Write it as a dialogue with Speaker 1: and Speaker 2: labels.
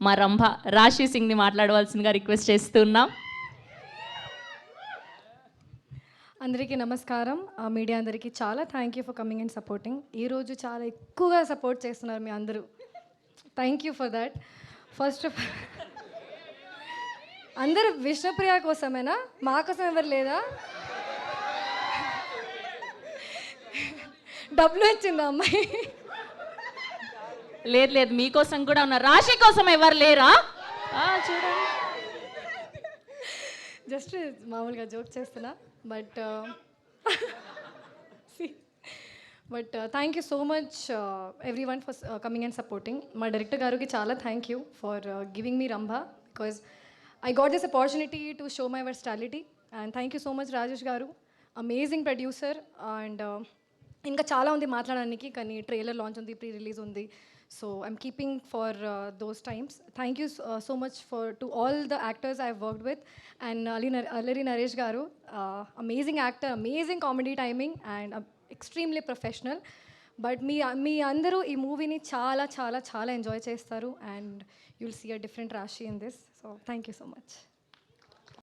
Speaker 1: మా రంభ రాశి సింగ్ని మాట్లాడవలసిందిగా రిక్వెస్ట్ చేస్తున్నాం.
Speaker 2: అందరికీ నమస్కారం. మీడియా అందరికీ చాలా thank you for coming and supporting. ఈరోజు చాలా ఎక్కువగా సపోర్ట్ చేస్తున్నారు మీ అందరూ. Thank you for that. First of అందరూ విష్ణుప్రియ కోసమేనా? మా కోసం ఎవరు లేదా? డబ్బులు వచ్చిందా అమ్మాయి?
Speaker 1: లేదు లేదు, మీకోసం కూడా ఉన్నారు. రాశి కోసం ఎవరు లేరా? చూడండి,
Speaker 2: జస్ట్ మామూలుగా జోక్ చేస్తున్నా. But thank you so much everyone for coming and supporting. మా డైరెక్టర్ గారికి చాలా thank you for giving me Rambha, because I got this opportunity to show my versatility. And thank you so much Rajesh గారు, amazing producer. And ఇంకా చాలా ఉంది మాట్లాడడానికి, కానీ trailer launch ఉంది, ప్రీ రిలీజ్ ఉంది. So I'm keeping for those times. Thank you so much to all the actors I worked with. And Allari Naresh గారు, amazing actor, amazing comedy timing and extremely professional. But మీ అందరూ ఈ మూవీని చాలా చాలా చాలా ఎంజాయ్ చేస్తారు. And you'll see a different Raasi in this. So thank you so much.